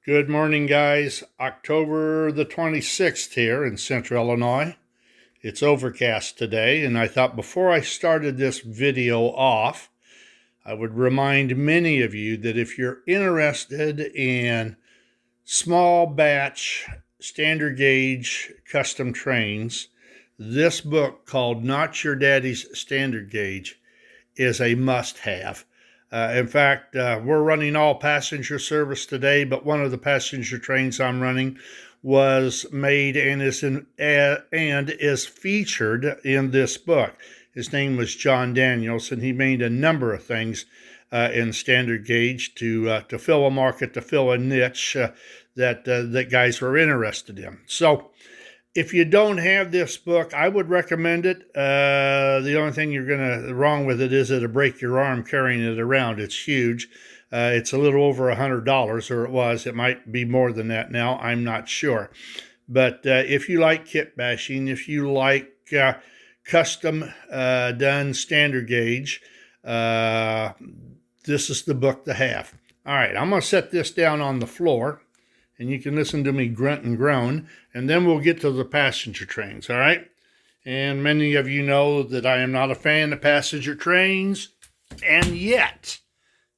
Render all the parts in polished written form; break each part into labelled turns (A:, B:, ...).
A: Good morning, guys. October the 26th here in central Illinois. It's overcast today, and I thought before I started this video off, I would remind many of you that if you're interested in small batch, standard gauge custom trains, this book called Not Your Daddy's Standard Gauge is a must-have. In fact, we're running all passenger service today, but one of the passenger trains I'm running was made and is featured in this book. His name was John Daniels, and he made a number of things in standard gauge to fill a market, to fill a niche that guys were interested in. So if you don't have this book, I would recommend it. The only thing wrong with it is it'll break your arm carrying it around. It's huge. It's a little over $100, or it was. It might be more than that now. I'm not sure. But if you like kit bashing, if you like custom done standard gauge, this is the book to have. All right, I'm going to set this down on the floor, and you can listen to me grunt and groan, and then we'll get to the passenger trains, all right? And many of you know that I am not a fan of passenger trains, and yet,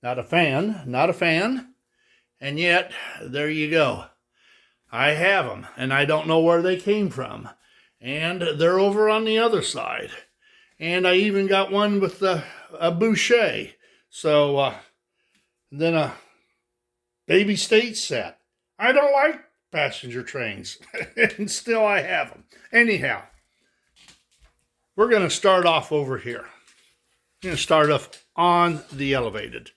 A: not a fan, and yet, there you go. I have them, and I don't know where they came from, and they're over on the other side. And I even got one with a Boucher, so then a baby stage set. I don't like passenger trains, and still I have them. Anyhow, we're going to start off over here. We're going to start off on the elevated.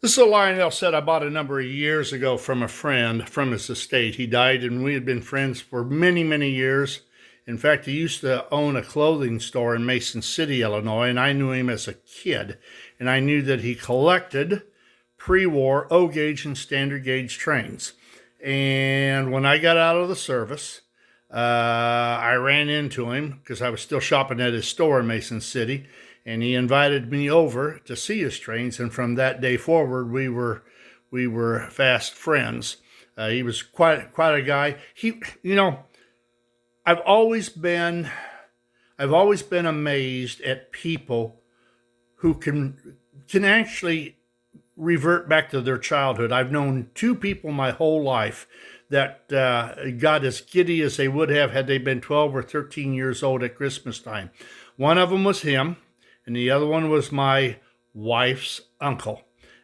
A: This is a Lionel set I bought a number of years ago from a friend from his estate. He died, and we had been friends for many, many years. In fact, he used to own a clothing store in Mason City, Illinois, and I knew him as a kid. And I knew that he collected pre-war O-gauge and standard gauge trains. And when I got out of the service, I ran into him because I was still shopping at his store in Mason City, and he invited me over to see his trains. And from that day forward, we were fast friends. He was quite a guy. I've always been amazed at people who can actually revert back to their childhood. I've known two people my whole life that got as giddy as they would have had they been 12 or 13 years old at Christmas time. One of them was him, and the other one was my wife's uncle.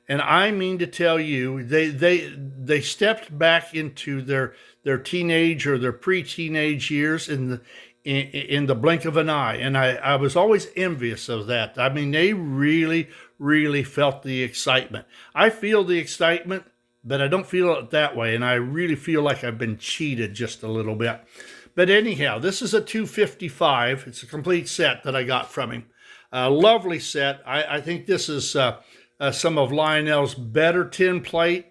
A: And I mean to tell you, they stepped back into their teenage or their pre-teenage years in the blink of an eye. And I was always envious of that. I mean, they really, really felt the excitement. I feel the excitement, but I don't feel it that way. And I really feel like I've been cheated just a little bit. But anyhow, this is a 255. It's a complete set that I got from him. A lovely set. I think this is some of Lionel's better tin plate.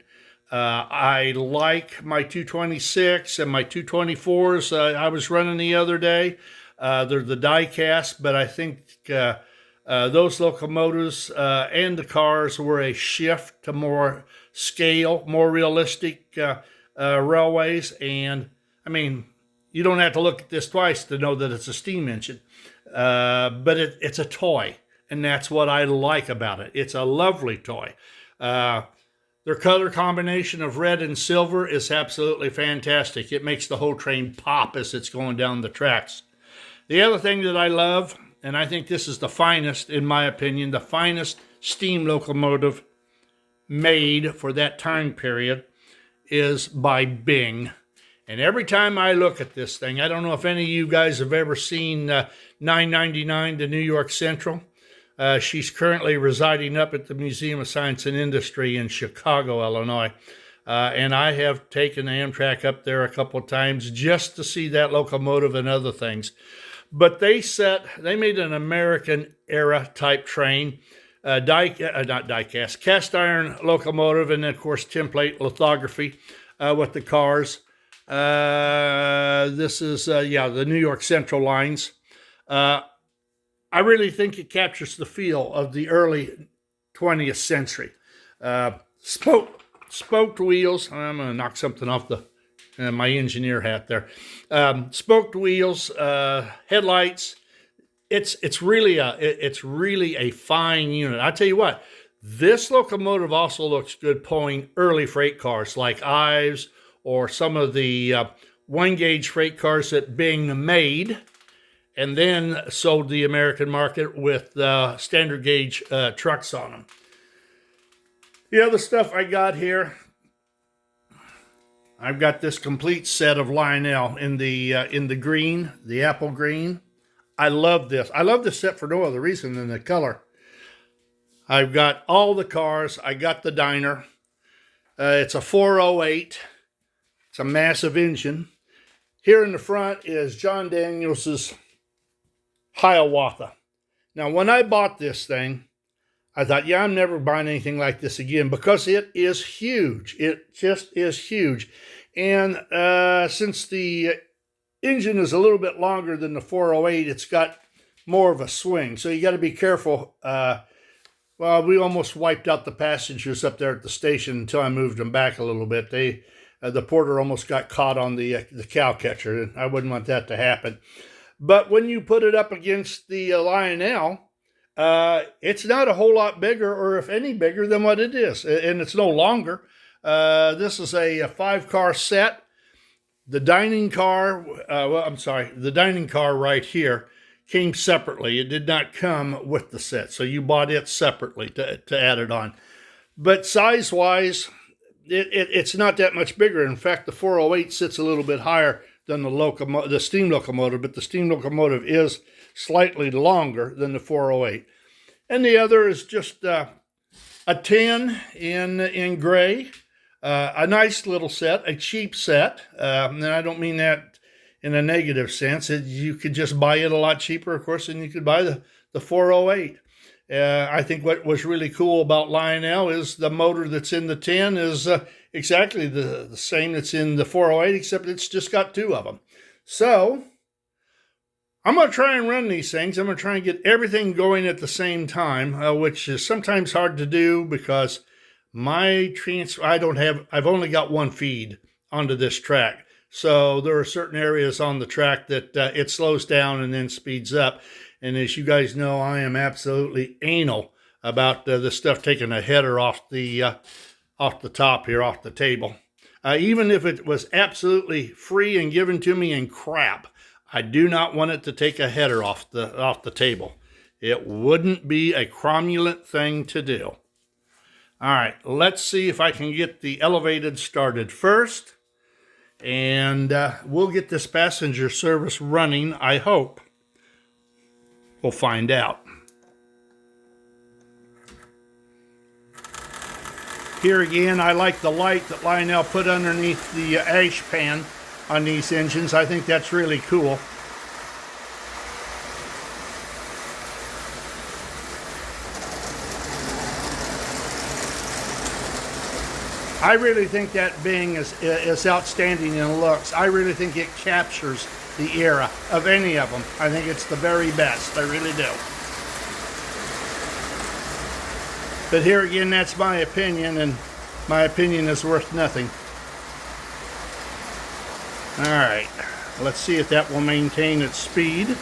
A: I like my 226 and my 224s I was running the other day. They're the die cast, but I think those locomotives and the cars were a shift to more scale, more realistic railways. And I mean, you don't have to look at this twice to know that it's a steam engine, but it's a toy. And that's what I like about it. It's a lovely toy. Their color combination of red and silver is absolutely fantastic. It makes the whole train pop as it's going down the tracks. The other thing that I love, and I think this is the finest, in my opinion, the finest steam locomotive made for that time period, is by Bing. And every time I look at this thing, I don't know if any of you guys have ever seen 999 to New York Central. She's currently residing up at the Museum of Science and Industry in Chicago, Illinois. And I have taken the Amtrak up there a couple of times just to see that locomotive and other things. But they made an American era type train, cast iron locomotive, and then of course template lithography with the cars. This is the New York Central lines. I really think it captures the feel of the early 20th century. spoked wheels. I'm going to knock something off my engineer hat there. Spoked wheels, headlights. It's really a fine unit. I tell you what, this locomotive also looks good pulling early freight cars like Ives or some of the 1-gauge freight cars that Bing made and then sold the American market with standard gauge trucks on them. The other stuff I got here, I've got this complete set of Lionel in the green, the apple green. I love this. I love this set for no other reason than the color. I've got all the cars. I got the Dyner. It's a 408. It's a massive engine. Here in the front is John Daniels's Hiawatha. Now, when I bought this thing, I thought, yeah, I'm never buying anything like this again because it is huge. It just is huge. And since the engine is a little bit longer than the 408, it's got more of a swing. So you got to be careful. Well, we almost wiped out the passengers up there at the station until I moved them back a little bit. The porter almost got caught on the cow catcher, and I wouldn't want that to happen. But when you put it up against the Lionel, it's not a whole lot bigger, or if any bigger than what it is, and it's no longer. This is a 5-car set. The dining car, the dining car right here came separately. It did not come with the set, so you bought it separately to add it on. But size-wise, it's not that much bigger. In fact, the 408 sits a little bit higher than the steam locomotive, but the steam locomotive is slightly longer than the 408. And the other is just a 10 in gray, a nice little set, a cheap set. And I don't mean that in a negative sense. You could just buy it a lot cheaper, of course, than you could buy the 408. I think what was really cool about Lionel is the motor that's in the 10 is exactly the same that's in the 408, except it's just got 2 of them. So I'm going to try and run these things. I'm going to try and get everything going at the same time, which is sometimes hard to do because I've only got one feed onto this track. So there are certain areas on the track that it slows down and then speeds up. And as you guys know, I am absolutely anal about the stuff taking a header off the top here, off the table. Even if it was absolutely free and given to me in crap, I do not want it to take a header off the table. It wouldn't be a cromulent thing to do. All right, let's see if I can get the elevated started first. And we'll get this passenger service running, I hope. We'll find out. Here again, I like the light that Lionel put underneath the ash pan on these engines. I think that's really cool. I really think that Bing is outstanding in looks. I really think it captures the era of any of them. I think it's the very best. I really do. But here again, that's my opinion, and my opinion is worth nothing. All right, let's see if that will maintain its speed.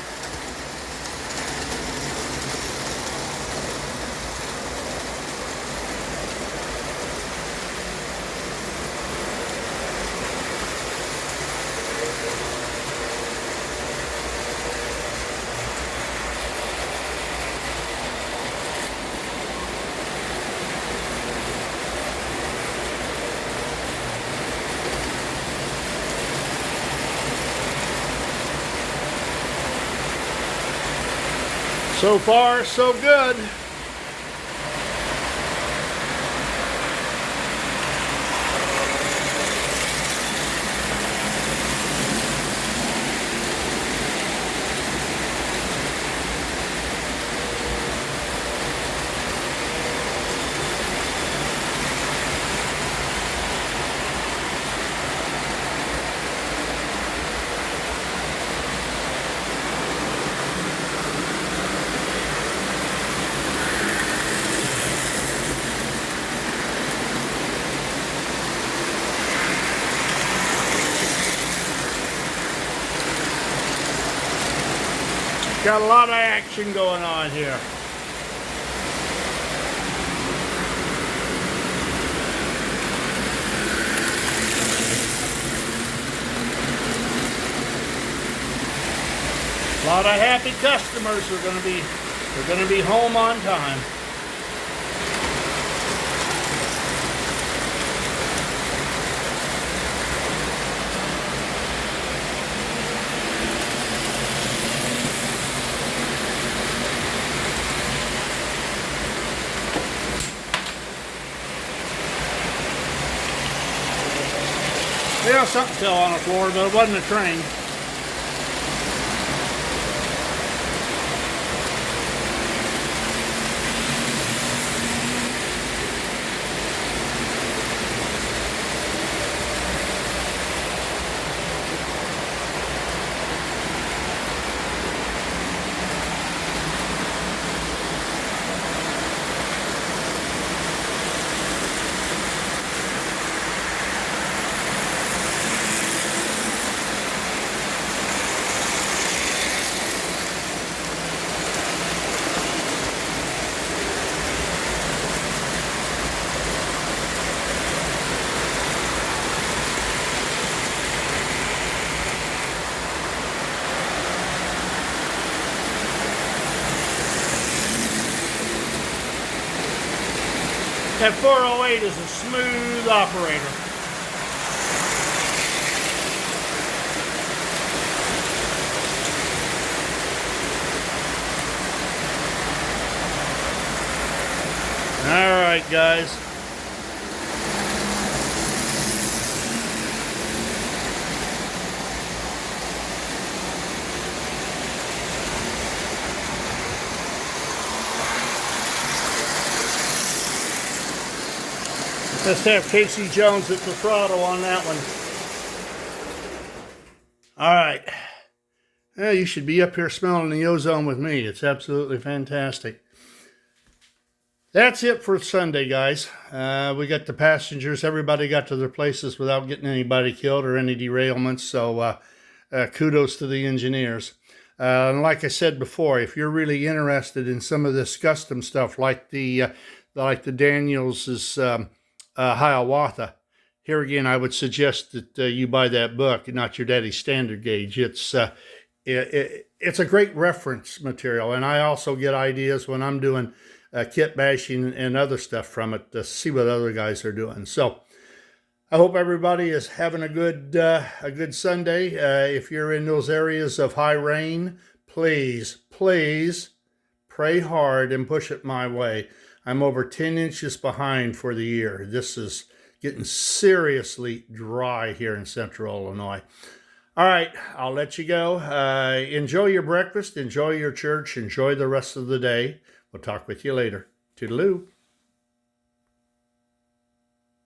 A: So far, so good. Got a lot of action going on here. A lot of happy customers are going to be home on time. Yeah, something fell on the floor, but it wasn't a train. That 408 is a smooth operator. All right, guys. Let's have Casey Jones at the throttle on that one. All right. Yeah, you should be up here smelling the ozone with me. It's absolutely fantastic. That's it for Sunday, guys. We got the passengers. Everybody got to their places without getting anybody killed or any derailments. So kudos to the engineers. And like I said before, if you're really interested in some of this custom stuff, like the Daniels' Hiawatha, here again, I would suggest that you buy that book, not Your Daddy's Standard Gauge. It's a great reference material, and I also get ideas when I'm doing kit bashing and other stuff from it to see what other guys are doing. So I hope everybody is having a good Sunday. If you're in those areas of high rain, please pray hard and push it my way. I'm over 10 inches behind for the year. This is getting seriously dry here in central Illinois. All right, I'll let you go. Enjoy your breakfast, enjoy your church, enjoy the rest of the day. We'll talk with you later. Toodaloo.